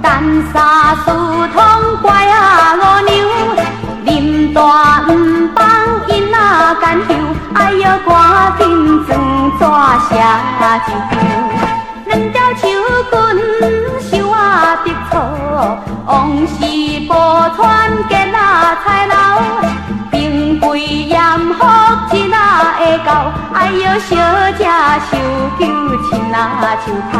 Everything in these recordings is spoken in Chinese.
干沙梳通怪五娘，林大唔帮因仔干休，哎哟赶紧装纸写一张。两条手棍绣得错，往事保存结菜老，并非严福一会到，哎哟小姐手求亲手头。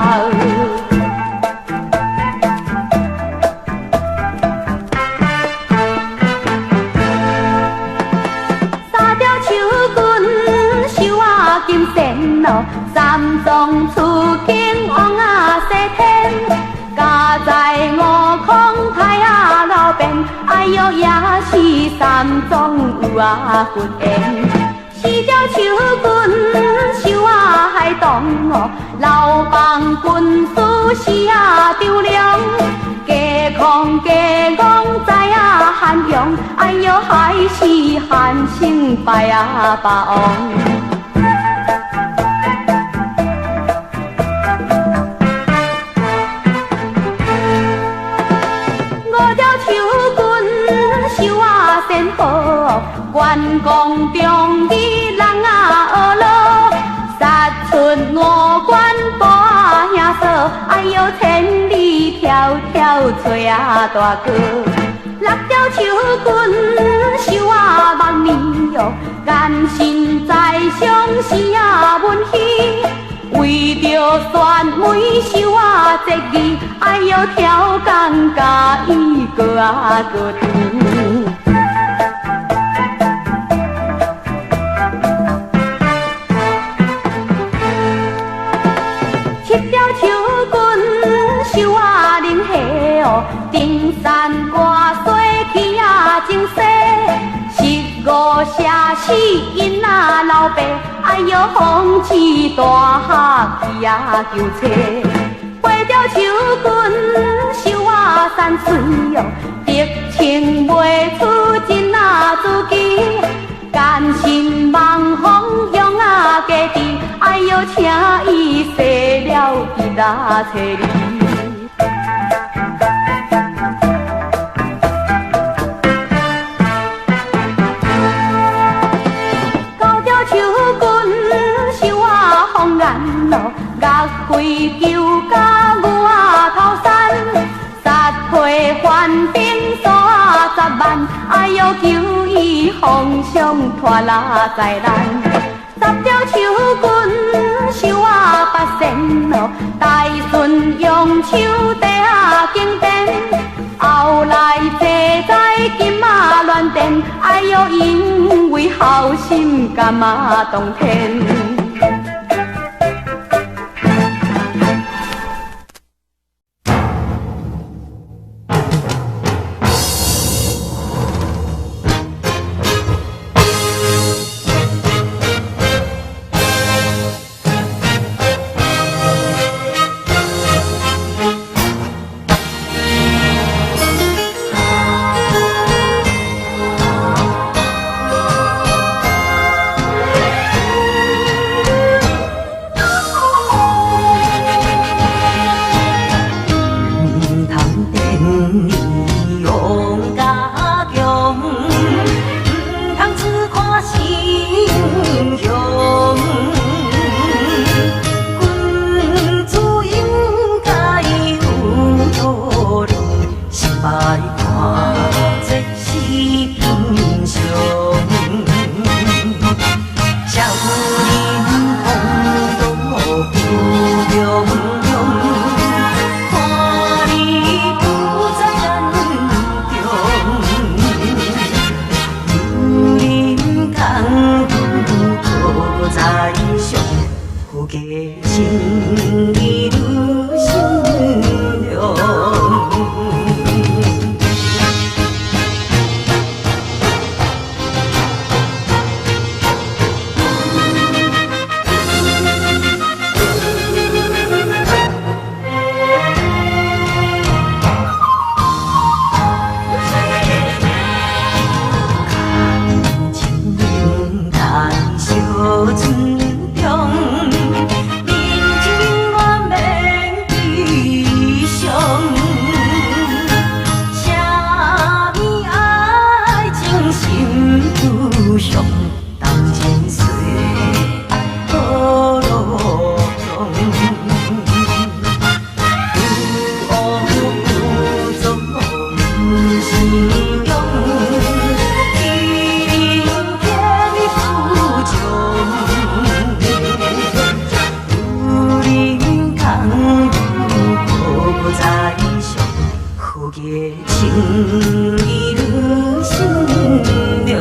金线路，三桩出京往西天，家在悟空太路边，哎哟也是三桩有福缘。四条手棍绣海东哦，老帮军师是张良，家空家戆知汉阳，哎哟还是汉姓拜霸王。关公中义人学路，杀出五关大兄嫂，哎哟千里迢迢找大哥。六条手棍绣万年哟，眼神在上是文戏，为着选美绣节义，哎哟挑工甲伊个个甜。登山挂水去真西，15写死因老爸，哎哟风起大下去求车。8条手棍绣山水哟，得情袂出真自己，甘心望风用家己，哎哟请伊洗了伫找你。岳飞救甲牛头山，杀退犯兵30万，哎哟求伊皇上拖拉在咱。10条手棍绣八仙路，大顺用手底经典，后来坐在金銮殿，哎哟因为好心甘当天。 후계情이르신 명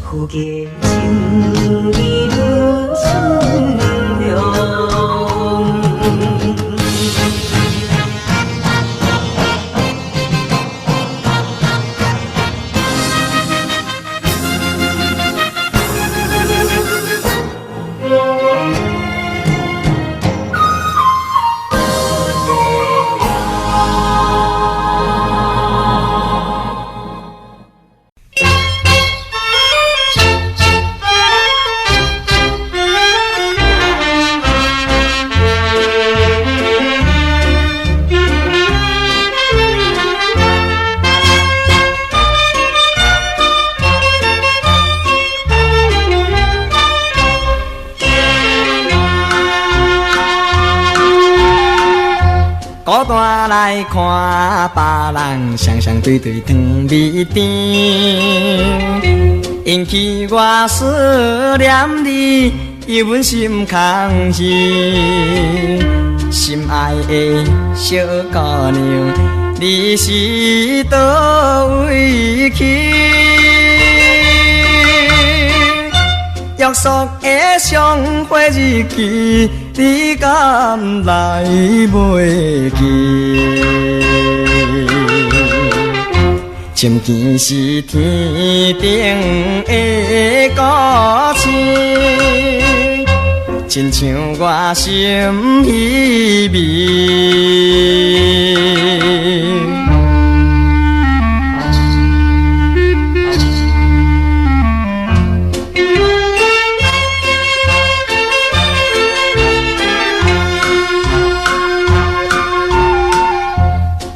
후계情이르신 명孤单来看别人双双对对糖蜜甜，引起我思念你，伊阮心空虚。心爱的小姑娘，你是倒位去？约束的相会日期，你敢来袂记？情ken是天顶的孤星，亲像我心稀微。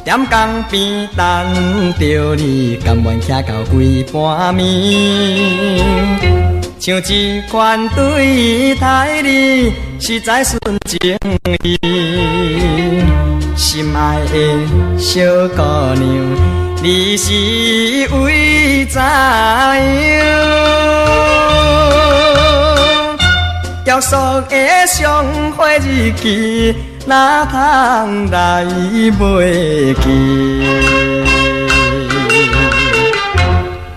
踮江边等着你，甘愿徛到规半暝，像一款对待你，实在纯情意。心爱的小姑娘，你是为怎样？约束的相会日期，哪通来袂记？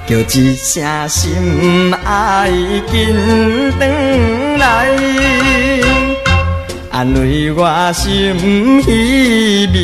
叫一声心爱紧转来，安慰我心稀微。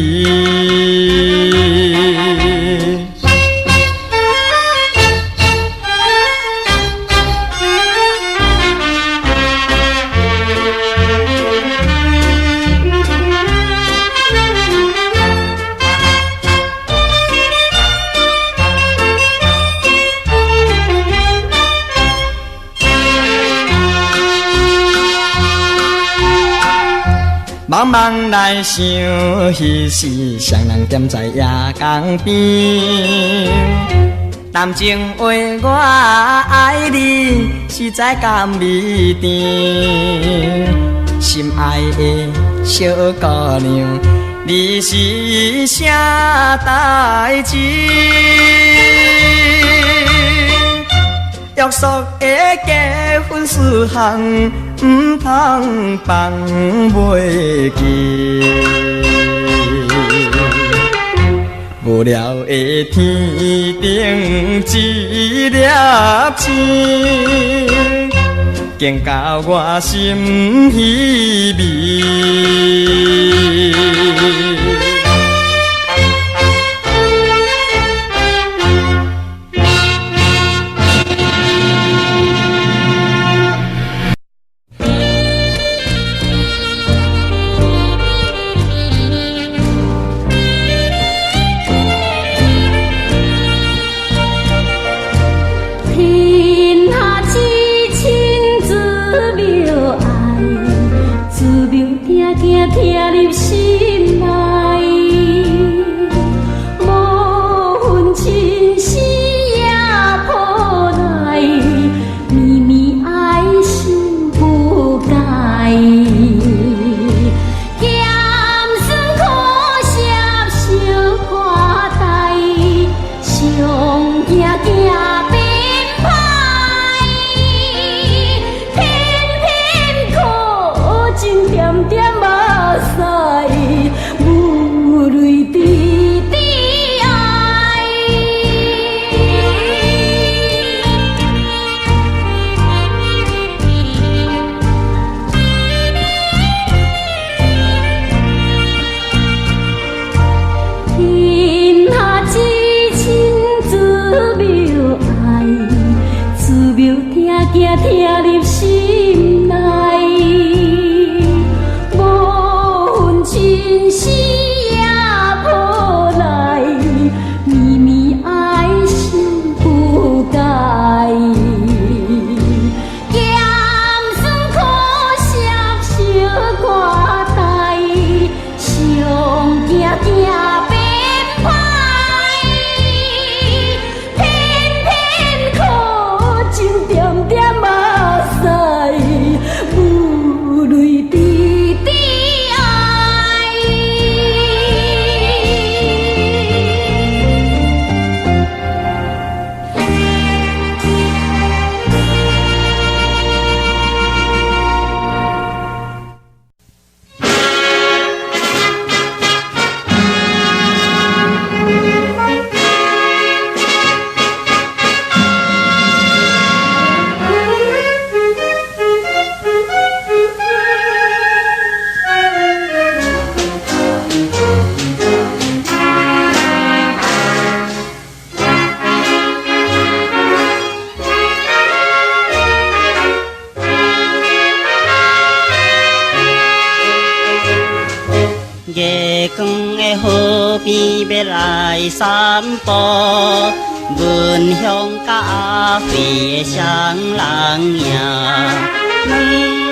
茫茫来想，彼时双人踮在夜江边，谈情话我爱你，实在甘美甜。心爱的小姑娘，你是啥代志？约束的结婚事项，唔通放袂记。无聊的天顶一粒星，竟教我心稀微。要来散步，文香甲阿飞的双人影，两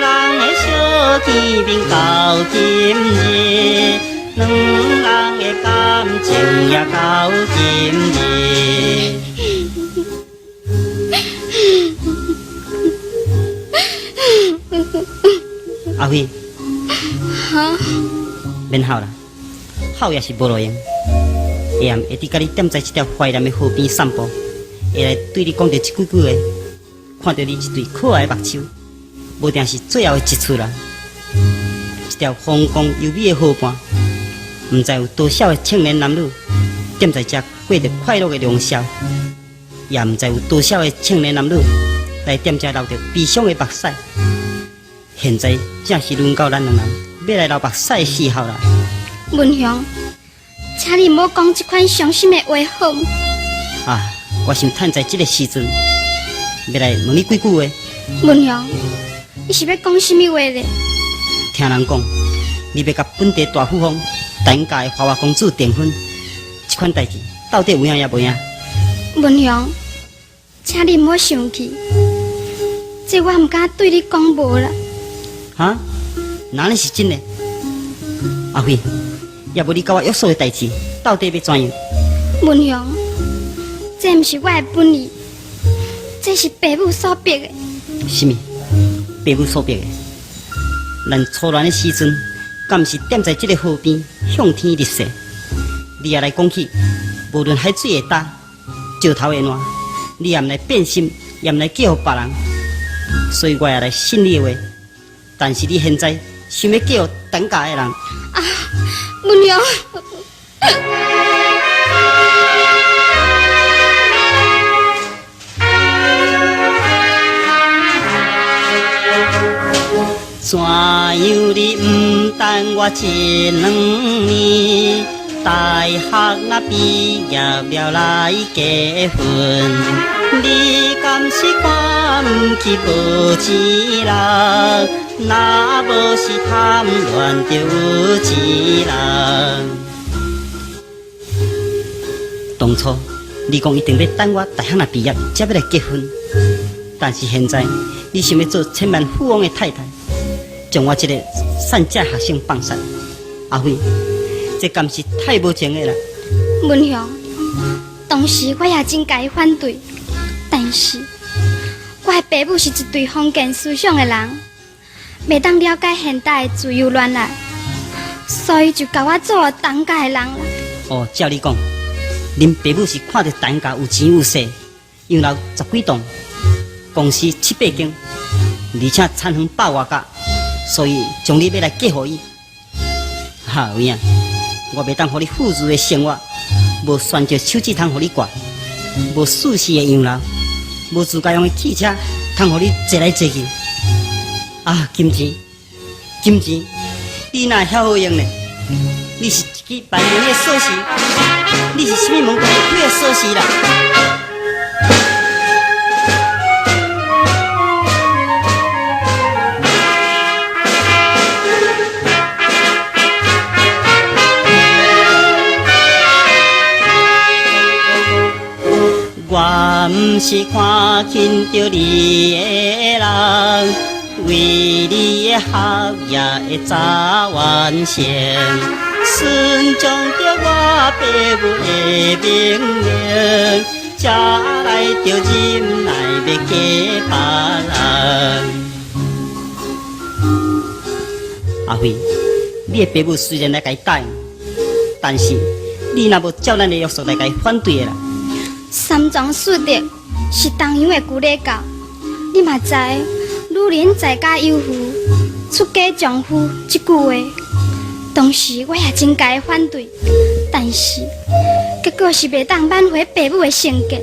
人的小天边到今日，两人的感情也到今日。阿辉，免哭啦，哭也是无路用。下暗会伫甲你踮在这条怀念的河边散步，会来对你讲着一句句话，看到你一对可爱的目睭，无定是最后的一次啦。一条风光优美的河畔，唔知有多少的青年男女踮在这过着快乐的良宵，也唔知有多少的青年男女来踮这流着悲伤的目屎。现在正是轮到咱两人要来流目屎的时候啦。文雄，请你莫讲这款伤心的话好吗？啊，我想趁在这个时阵，要来问你几句话。文雄，你是要讲什么话咧？听人讲，你要甲本地大富翁陈家的花花公主订婚，这款代志到底有影也无影？文雄，请你莫生气，这我唔敢对你讲无啦。哈？哪能是真的？阿辉，要无你甲我约束的代志，到底要怎样？文雄，这唔是我的本意，这是爸母所逼的。什么？爸母所逼的？咱初恋的时阵，敢毋是踮在这个河边向天立誓？你也来讲起，无论海水会干，石头会烂，你也毋来变心，也毋来嫁予别人，所以我也来信你的话。但是你现在想要嫁予陈家的人，啊，文雄。怎样你唔等我一两年？大学若毕业了来结婚，你敢是看唔起无钱人？若无是贪恋着有钱人。当初你讲一定要等我大学若毕业才要来结婚，但是现在你想要做千万富翁的太太，将我这个善价学生放散，阿辉，这敢是太无情的啦！文雄，当时我也真该反对，但是我的爸母是一对封建思想的人，袂当了解现代的自由恋爱，所以就甲我做了陈家的人啦。哦，照你讲，恁爸母是看到陈家有钱有势，养老10几栋，公司7、8间，而且产房100外家，所以将你要来嫁予伊。哈有影，我袂当互你富裕的生活，无选择手指通互你挂，无舒适的养老，无自家用的汽车通互你坐来坐去。啊，金钱，金钱，你哪会晓好用呢？你是一支万能的锁匙，你是什么门都会开的锁匙啦？我不是看轻着你的人，为你的学业会早完成，顺从着我爸母的命令，才来着忍耐要嫁别人。阿辉，你的爸母虽然来甲伊答应，但是你若无照咱的约束来甲伊反对的啦。三庄四德是东洋的旧礼教，你嘛知女人在家有妇，出嫁丈夫这句话，当时我也真该反对，但是结果是袂当挽回爸母的性格，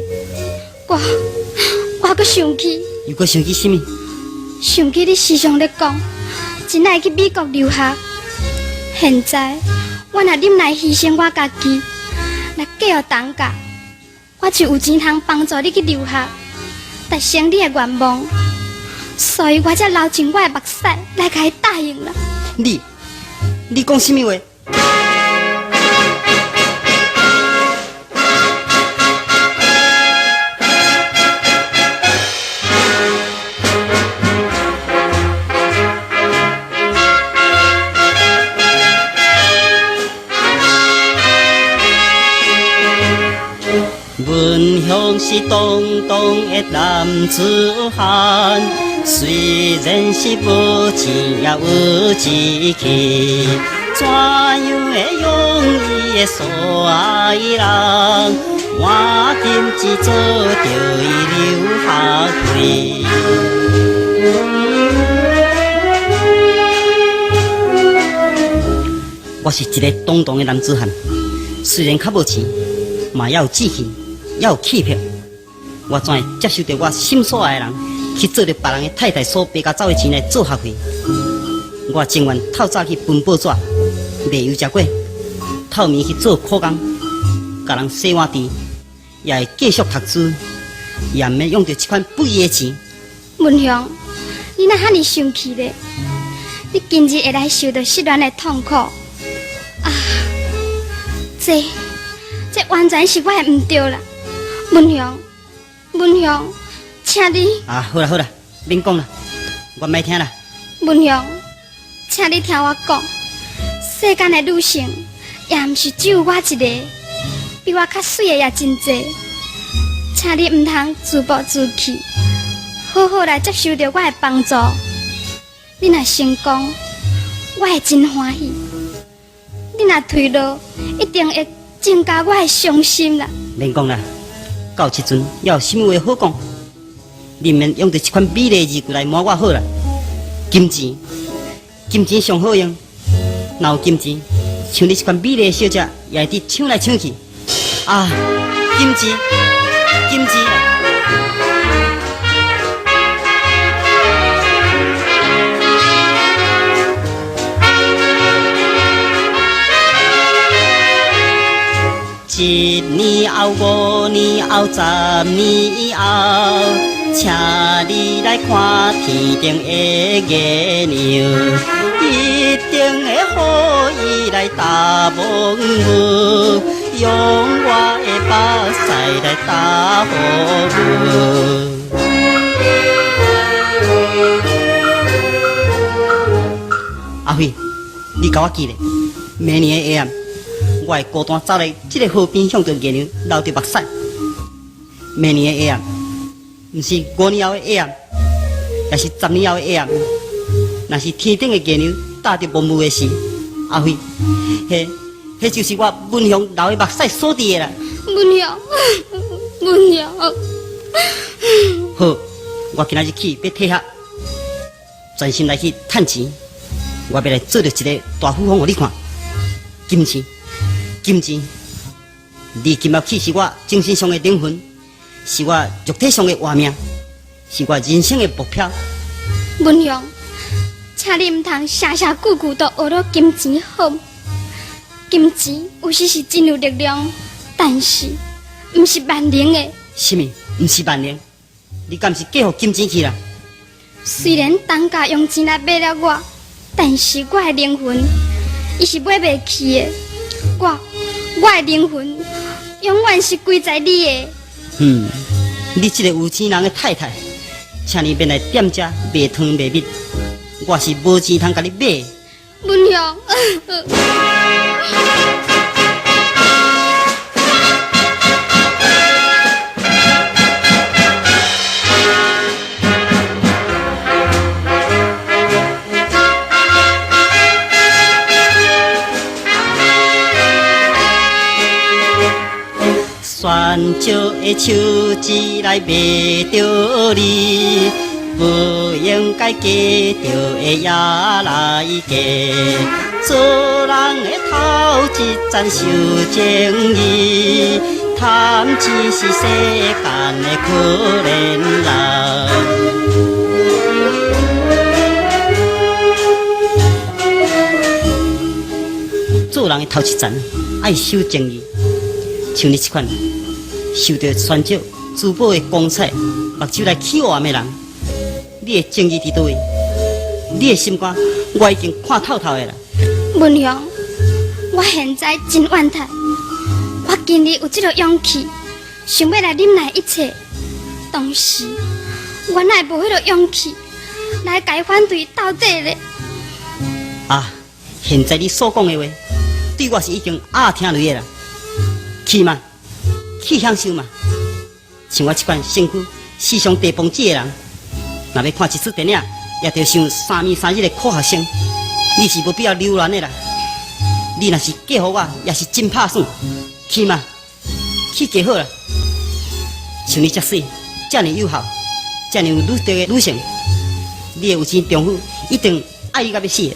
我阁生气。又阁想起什么？想起你时常咧讲，真爱去美国留学。现在我若忍耐牺牲我家己，来嫁予陈家，我就有钱通帮助你去留学，达成你的愿望。所以我才流尽我的目屎来甲伊答应啦。你讲什么话？文雄是当当的男子汉，虽然是无钱也有志气，怎样会容易的所爱人？换金子做着伊留学费。我是一个当当的男子汉，虽然较无钱，嘛也有志气，也有气魄。我怎会接受着我心所爱的人去做着别人的太太所赔甲走的钱来做学费？我情愿透早去分报纸，卖油食果，透暝去做苦工，甲人洗碗池，也会继续读书，也毋免用着这款不义的钱。文雄，你哪哈尼生气咧？你今日会来受到失恋的痛苦啊！这完全是我的唔对啦，文雄，文雄，请你啊，好啦好啦，免讲啦，我袂听啦。文雄，请你听我讲，世间的女性也毋是只有我一个，比我较水的也真济，请你唔通自暴自弃，好好来接受着我的帮助。你若成功，我会真欢喜；你若退落，一定会增加我的伤心啦。免讲啦，到时阵要有什么话好讲，你免用着这款美丽的字句来骂我好啦。金钱，金钱上好用，若有金钱，像你这款美丽的小姐，也会伫抢来抢去。啊，金钱，金钱。一年后、5年后、10年后，请你来看天顶的月亮，一定会予伊来答问我，用我的目屎来答复我。阿辉，你甲我记咧，明年的下暗。我会孤单走来这个河边，向着月亮流着目屎。明年的下暗，毋是5年后的下暗，也是10年后的下暗。若是天顶的月亮搭着无雾的时，阿辉，迄就是我文雄流的目屎所伫的啦。文雄，文雄。好，我今仔日起要退学，专心来去趁钱。我要来做着一个大富翁，互你看。金钱。金钱，你今仔起是我精神上的灵魂，是我肉体上的活命，是我人生的目标。文雄，请你唔通常常句句都学到金钱好。金钱有时是真有力量，但是唔是万能的。什么？唔是万能？你敢是嫁予金钱去啦？虽然当家用钱来买了我，但是我的灵魂，伊是买袂起的。我的灵魂永远是归在你的。你这个有钱人的太太，请你别来店家卖汤卖米，我是无钱通甲你买。文雄。选少的手指来卖着你，不应该嫁着的也来嫁。做人的头一层受情义，贪钱是世间的可怜人。做人的头一层爱守正义，像你这款受到选少珠宝的光彩，目睭来起暗的人，你的正义伫倒位？你的心肝我已经看透透的啦。文雄，我现在真怨叹，我今日有这个勇气，想要来忍耐一切，但是我哪会无迄个勇气来改反对到底咧？啊，现在你所讲的话，对我是已经听落的啦。去嘛，去享受嘛。像我这款身躯时常地崩子的人，若要看一出电影，也着想3年3日的苦学生，你是无必要留恋的啦。你若是嫁互我，也是真拍算，去嘛，去就好啦。像你遮水，遮尔有孝，遮尔有女德的女性，你的有钱丈夫一定爱你到要死的。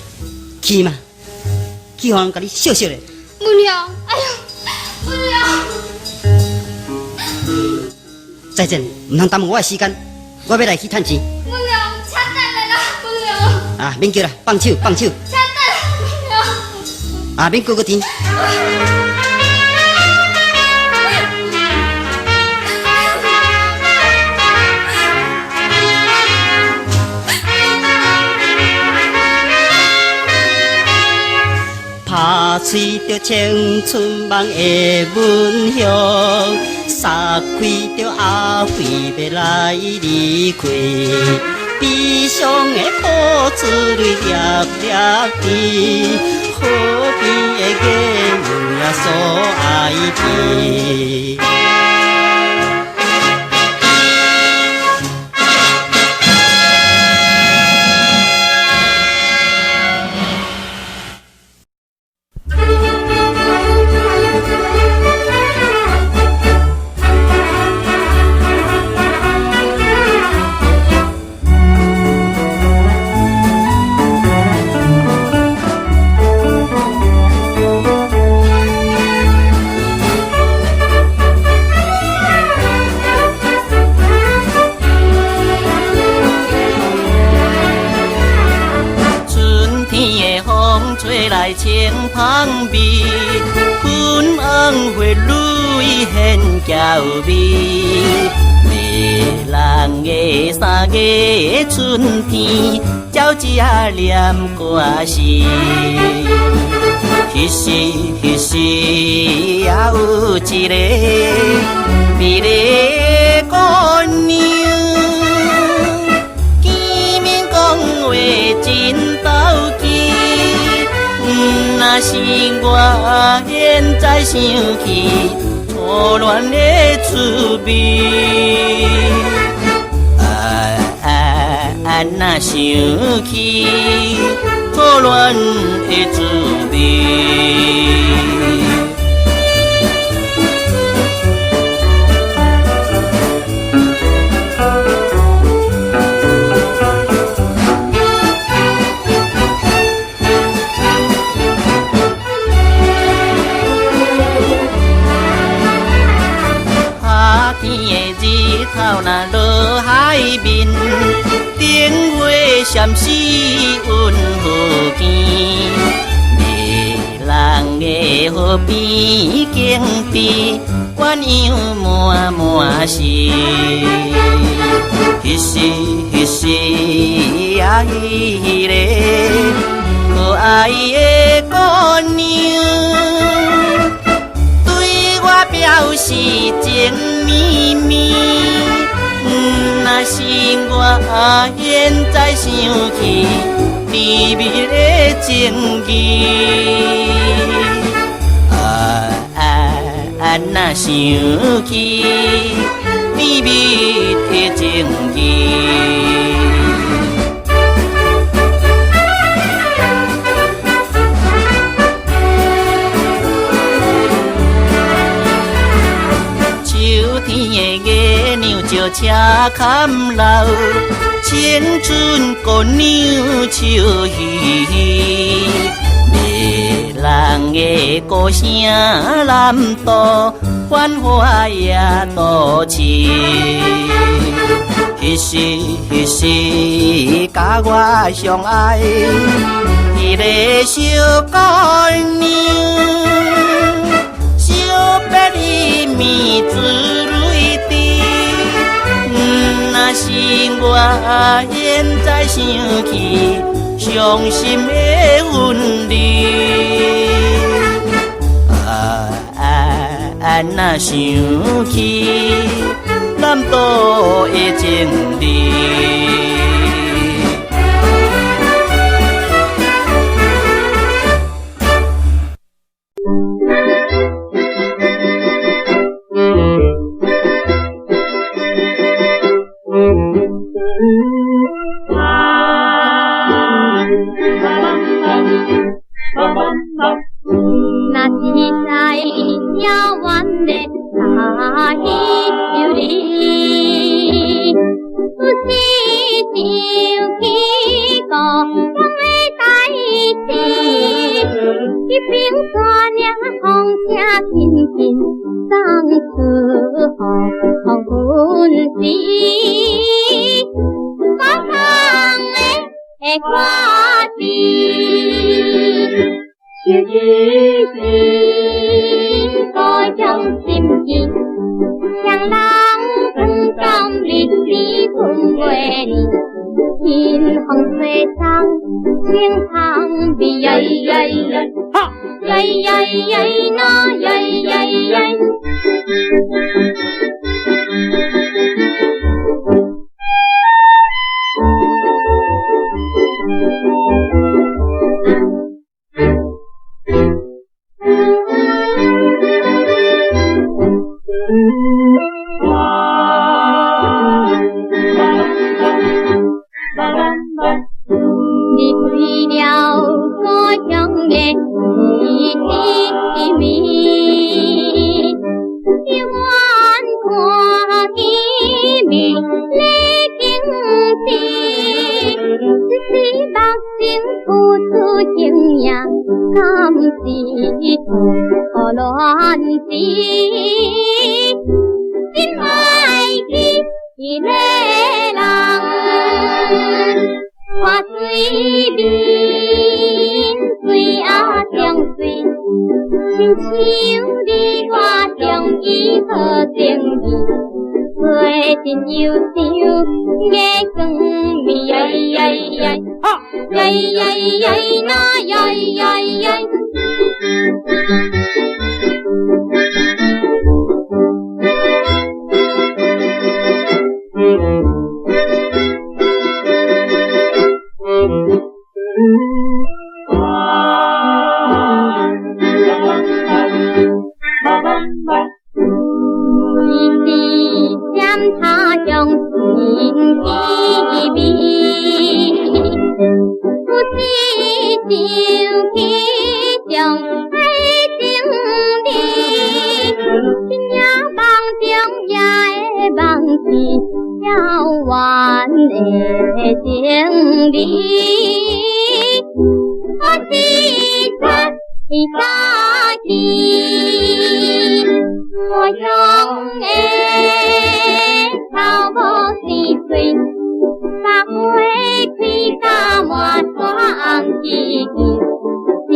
去嘛，去互人甲你笑笑的。母娘，哎呦，母娘！再见，唔通耽误我的时间，我要来去趁钱。母娘，请等来啦，母娘！啊，免叫啦，放手，放手。请等，母娘！啊，免过甜。拍碎着青春梦的蚊香，撒开着阿飞要来离开，悲伤的苦珠泪粒粒滴，河边的月女也所爱啼。来清芳味，粉红花蕊现娇美。迷人的三月春天，鸟只念歌诗。彼时也有一个美丽姑娘，见面讲话真投机。若是我现在想起初恋的滋味，若想起初恋的滋味。头那落海面，灯花闪烁阮好见。迷人的河边景致，鸳鸯满满是。彼时也迄个可爱的姑娘，对我表示情绵绵。若是我现在想起甜蜜的情意，若想起甜蜜的情意。秋天的月娘照车坎路，青春姑娘笑嘻嘻。迷人的歌声南渡，繁华夜都市。彼时甲我相爱迄个小姑娘，小白里面珠泪滴。若是我现在想起伤心的阮你，若想起南渡的情意。有你，有时想起故乡的代志，一边山岭风声轻轻送出予阮时，马放的歌词。有日时，故乡心意，双人同甘日子分袂离。天风吹送，清香味呀呀呀，呀呀呀那呀呀呀。离开了故乡的地面，永远看见美丽景致，一时目睛付出情命，敢是土乱世，心爱记伊个人。看水面，水啊中水，亲像你我中意好情意，做阵忧伤月光暝呀呀呀，呀呀呀那呀呀呀。他将心记味，有时想起将爱情理，一夜梦中也会梦起遥远的情离，我是出的早起，我用的。头无是水，百花开甲满山枝枝，一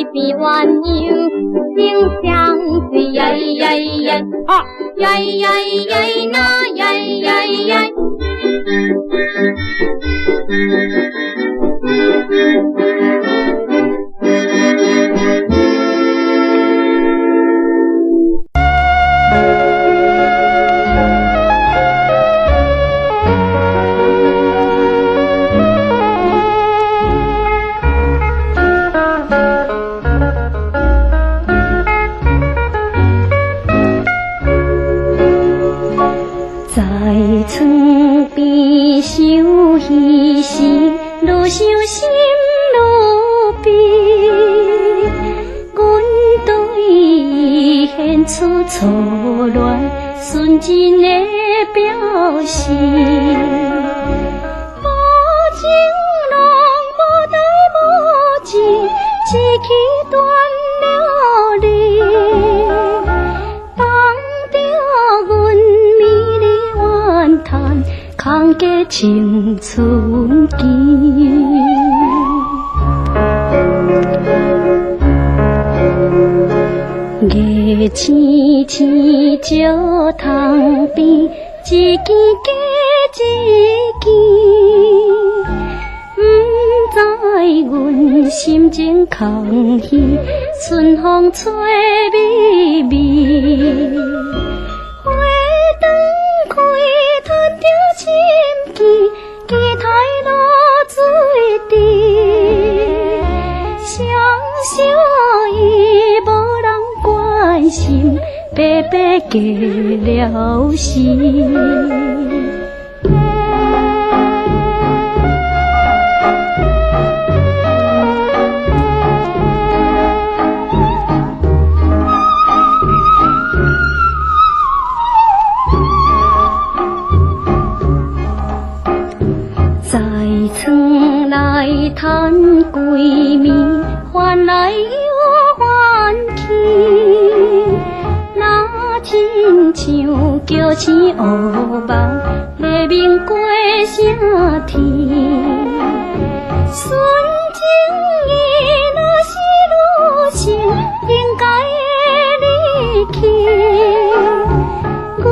边鸳鸯心相随，呀呀呀，呀呀呀那呀呀呀。错乱纯真的表示，无情人无代无志，一气断了离，放着阮美丽怨叹，空结青春期。月青青石塘边，一支架一支，不知阮心情空虚，春风吹微微，花灯开吞着心机，期待落水滴，双手伊无人关心，白白过了时。叹闺蜜，换来又换去。那亲像叫醒乌梦，黎明过啥天？纯情伊若是女性，应该的离去。阮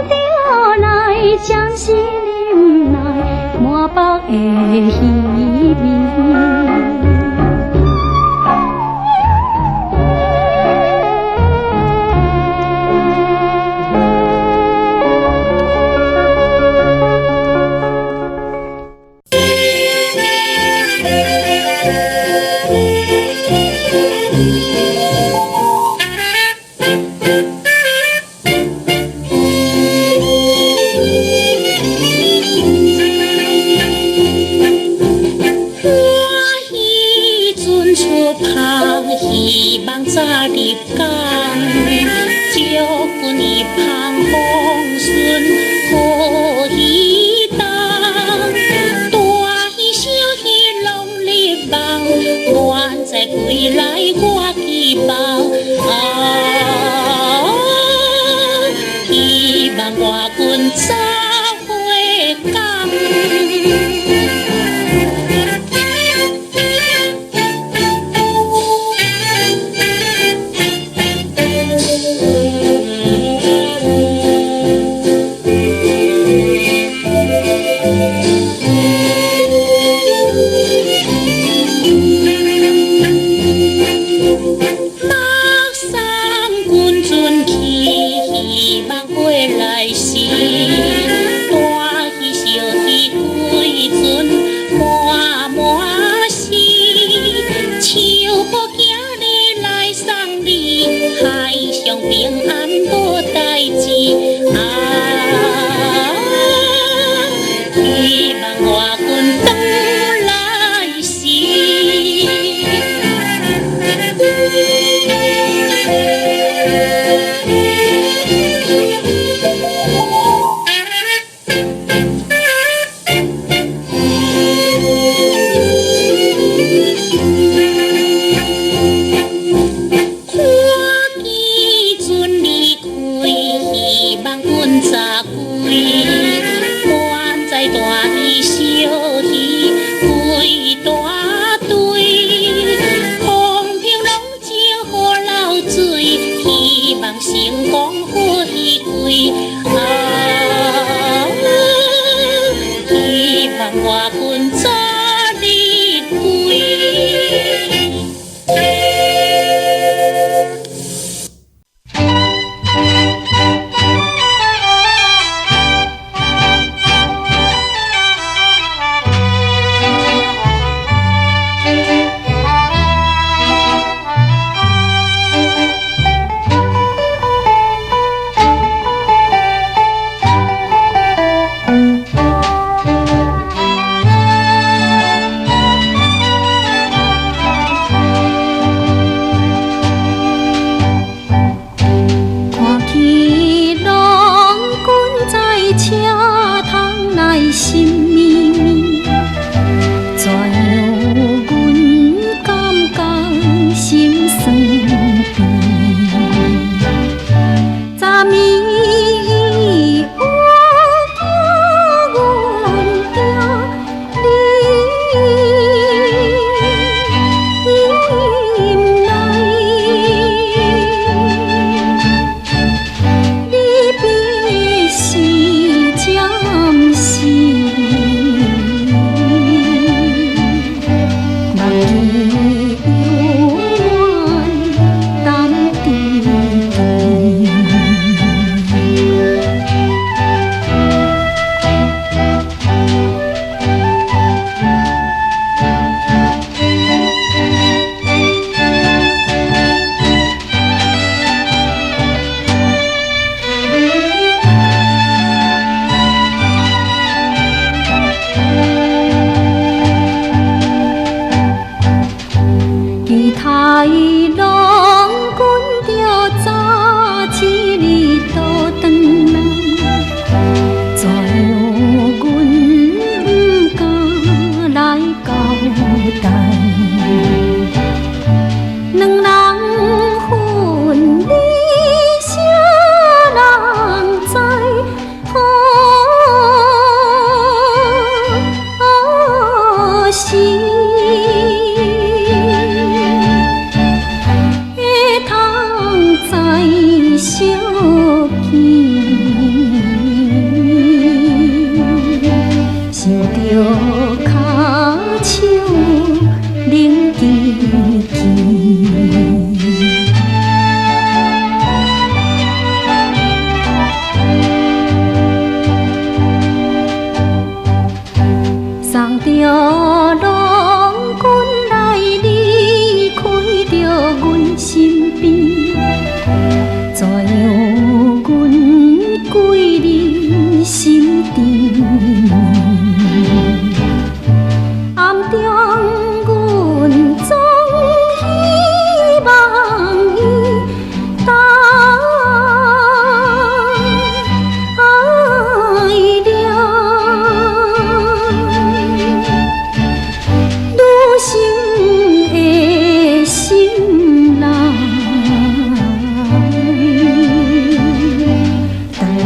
着来暂时忍耐，满腹的虚名。希望早日讲，祝阮一帆风顺，好戏当。大戏小戏拢入梦，愿再归来我期望。希望我阮早回港。平安无代志希望我阮当来时。成功好戏归，希望我阮早日归。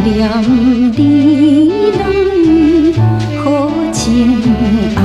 念你人好情爱。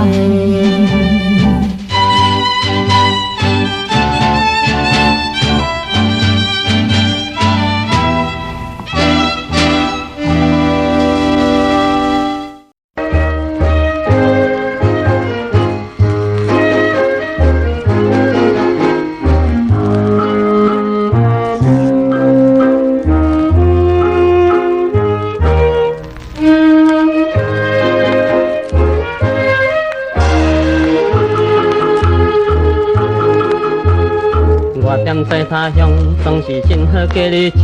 在他乡总是真好过日子，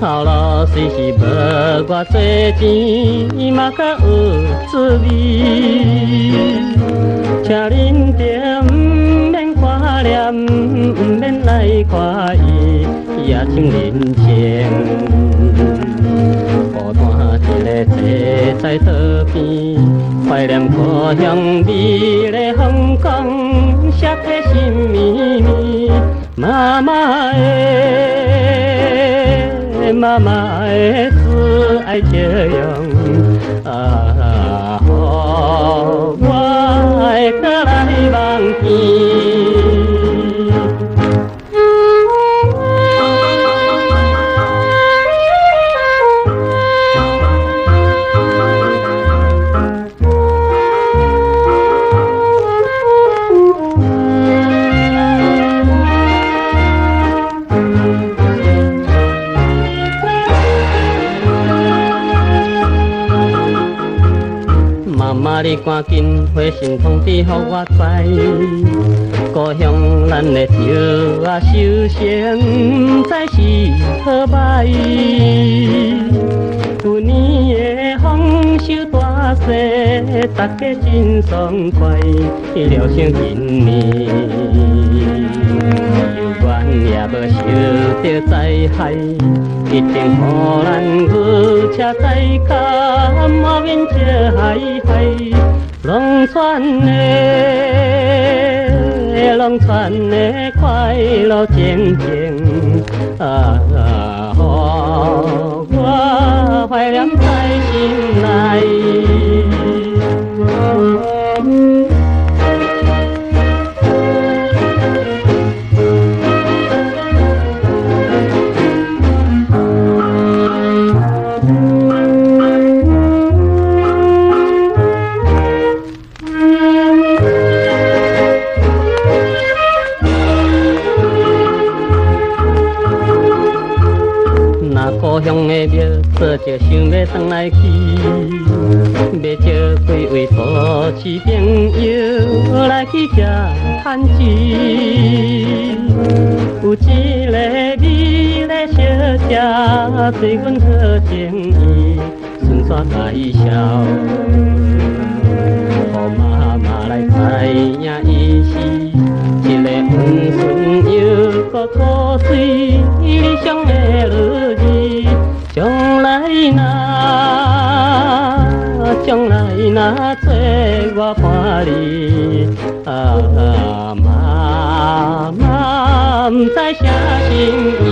头路虽是无偌多钱，嘛较有滋味。请恁着毋免挂念，毋免来看伊，也请认清。孤单一个坐在桌边，怀念故乡美丽风光，写在心绵绵。妈妈的事爱这样啊，予我会倒来忘记。你赶紧回信通知，予我知，故乡咱的树啊收成，不知是好歹。旧年的丰收大细，大家真爽快，了成今年，犹原也无受到灾害，一定予咱牛车载脚，满面笑嗨嗨。农村的快乐情景啊，予我怀念在心内。故乡的庙，早就想要返来去，要招几位夫妻朋友来去吃饭钱。有一个美丽小姐，对阮好情意，顺续介绍，予妈妈来知影伊是一个温顺又搁古水理想的女儿。将来若做我伴侣，妈妈不知啥心意。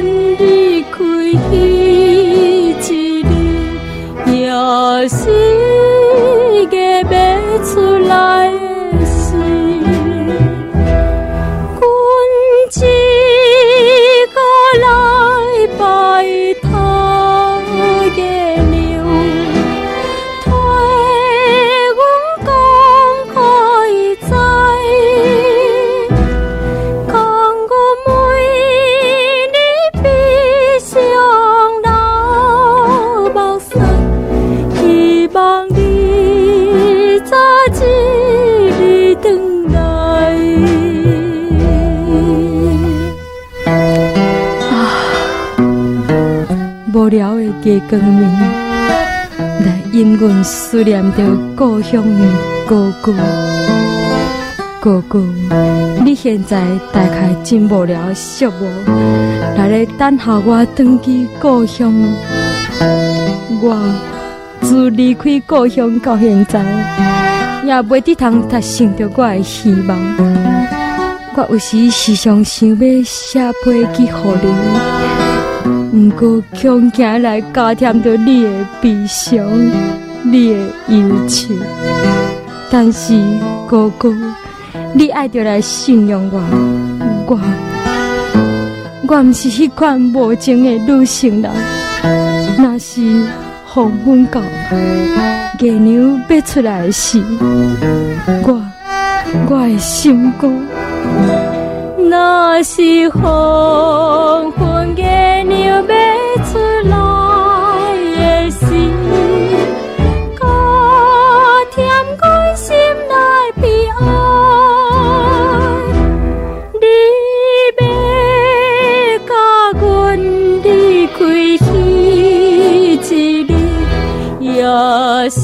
离开彼一日，也是个要出来的事。阮只好来拜托月亮，替阮讲予伊知。无聊的月光暝，来引阮思念着故乡的歌句。歌句，你现在大概真无聊寂寞，来咧等候我转去故乡。我自离开故乡到现在，也袂得通达成着我的希望。我有时时常想要写批寄予你。不过，恐惊来加添着你的悲伤，你的忧愁。但是，哥哥，你爱着来信用我，我不是迄款无情的女性人。若是黄昏到，月娘要出来的时，我的心肝。若是黄昏月娘要出来的时，加添阮心内悲哀。你要甲阮离开彼一日，也是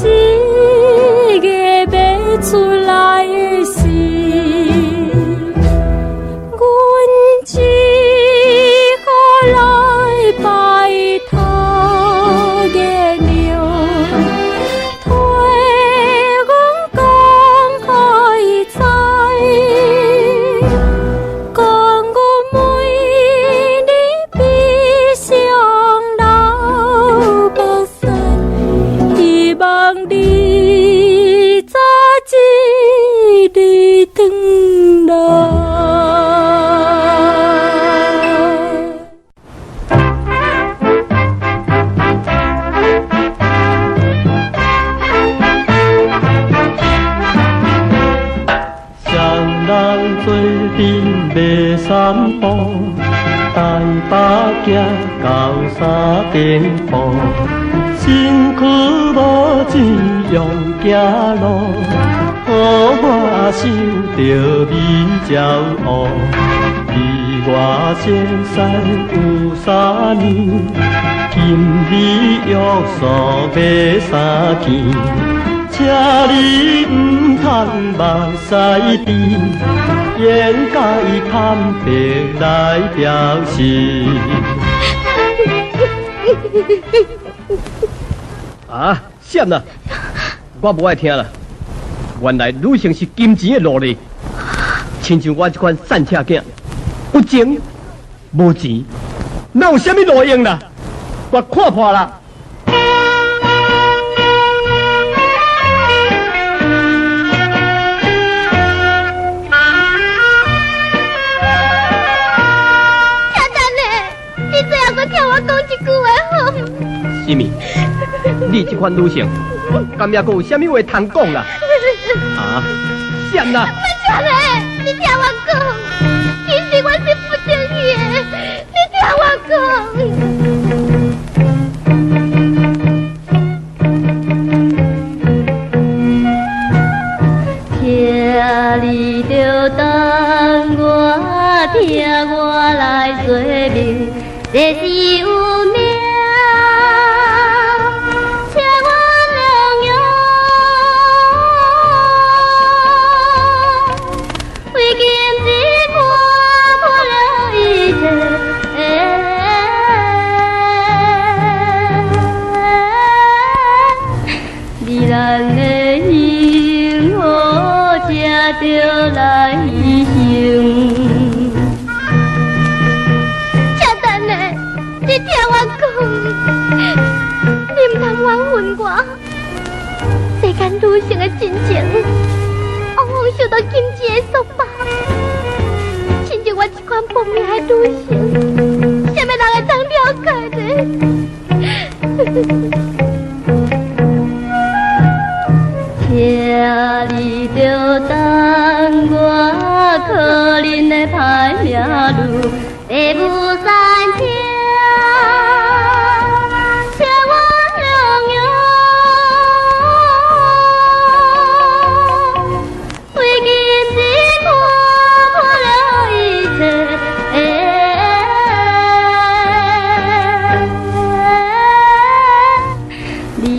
个要出来的时。只好来拜托月亮，替阮讲予伊知，讲阮每日悲伤流目屎，希望你早一日转来。马散步，大把行到山顶步，身躯无钱用行路，予我想着美鸟乌。离我身世有3年，金美玉素买3件。请你唔通目屎滴，演甲伊坦白来表示。啊，闪啦！我无爱听啦。原来女性是金钱的奴隶，亲像我这款散车囝，有情无钱，哪有啥物路用啦？我看破啦。是咪？你这款女性，敢也阁有啥物话通讲啦？啊，闪啦！慢下来，你听我讲，其实我是不正义的，你听我讲。听你就等我，听我来说明，这是有命。就来行，恰等的，干女性的心情，往往受到金钱的束缚。亲像我这款薄命的女性，什么人会当了解呢？请你着等我可怜的歹命路，父母三听。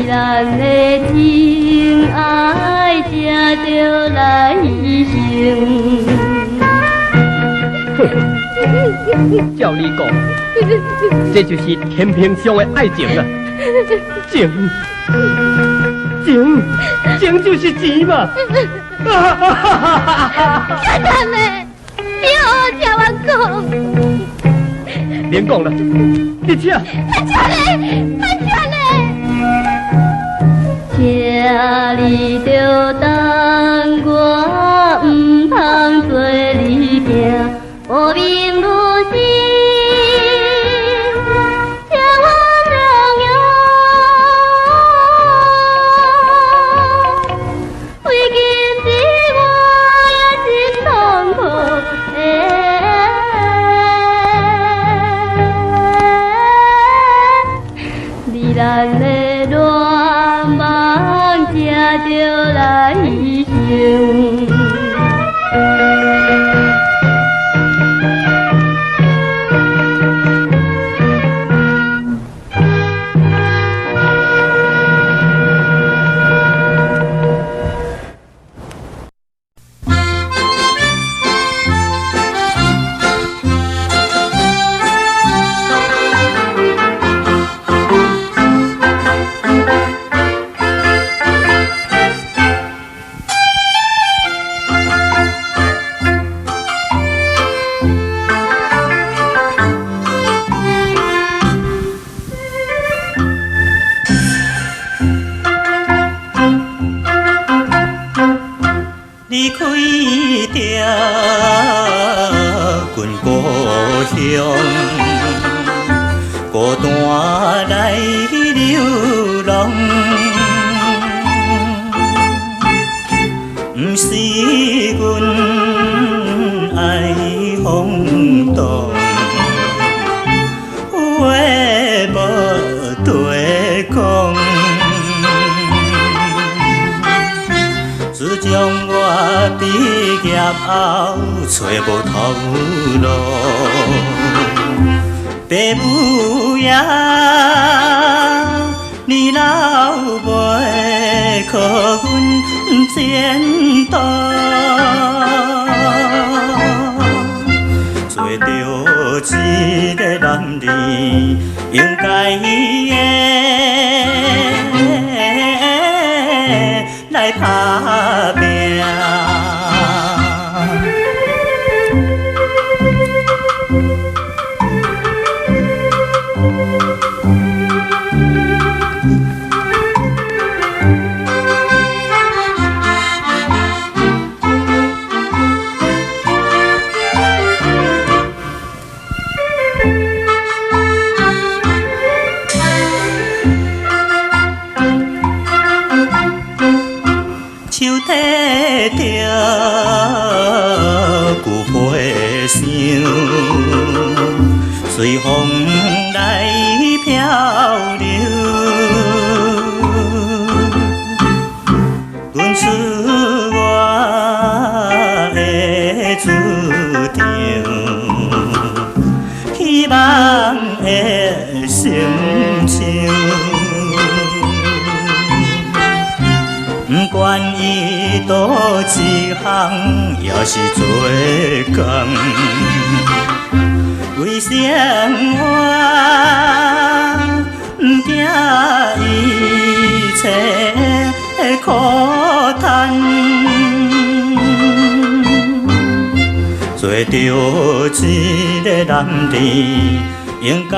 咱的情爱才着来行。照你讲，这就是天平上的爱情啊！情就是钱嘛！简单嘞，你好好听我讲。免讲了，你请。他请嘞。请你着等我，唔通做你行，无名无姓，请我良友。为今日我也真痛苦，你咱的恋梦才着来行。离开这阮故乡，孤单来流浪，不是阮爱风动，话无对讲。自从我毕业后找无头路，父母也年老袂靠阮前途，找到一个男儿应该来打拼。手提着旧皮箱，随风来漂流，阮出我的注定，希望的成就。不管伊倒一项，也是做工，为生活不惊一切苦叹，找到一个男儿，应该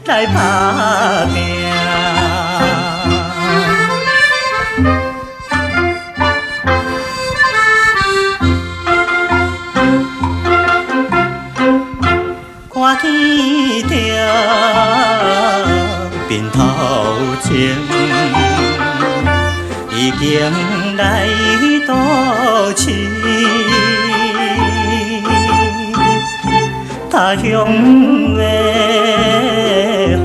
来来打拼。看见着面头前，已经来倒市。他乡的黄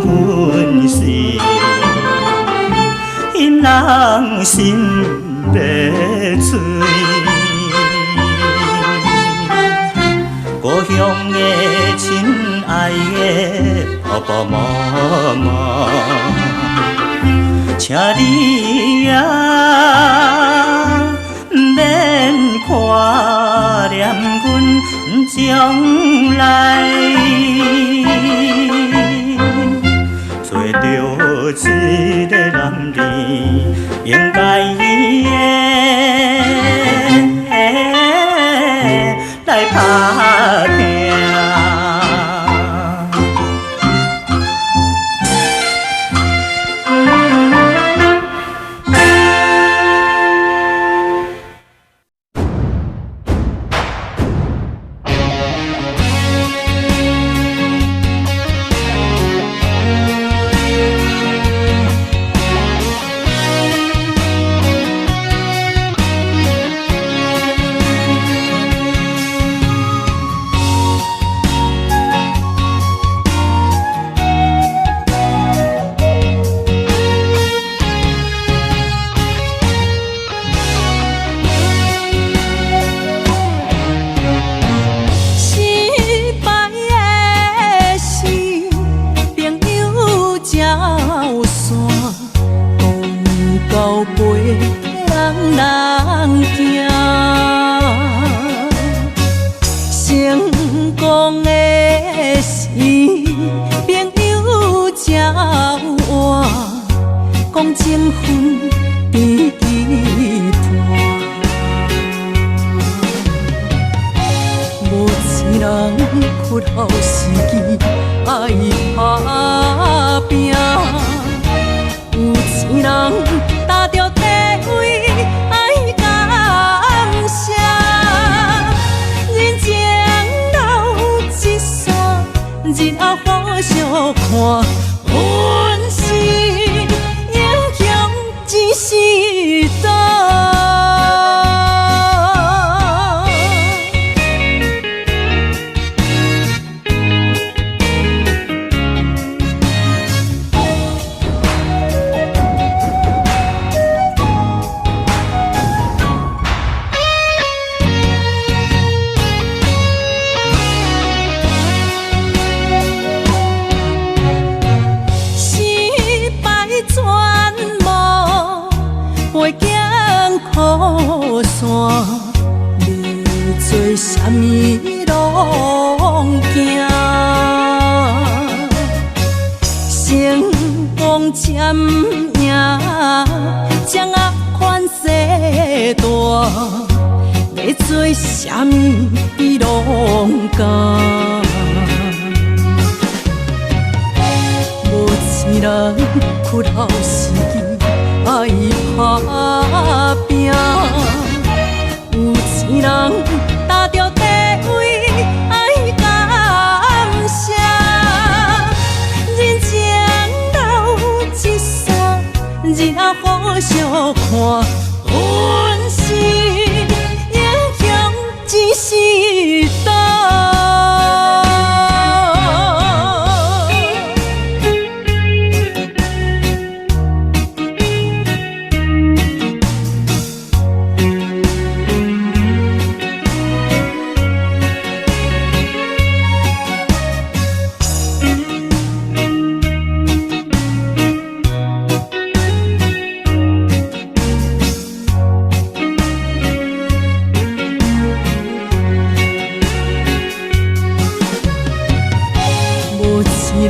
昏时，因人心要碎。故乡的亲爱的爸爸妈妈，请你啊免挂念阮将来，做着一个男儿应该的来打拼。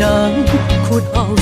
人屈后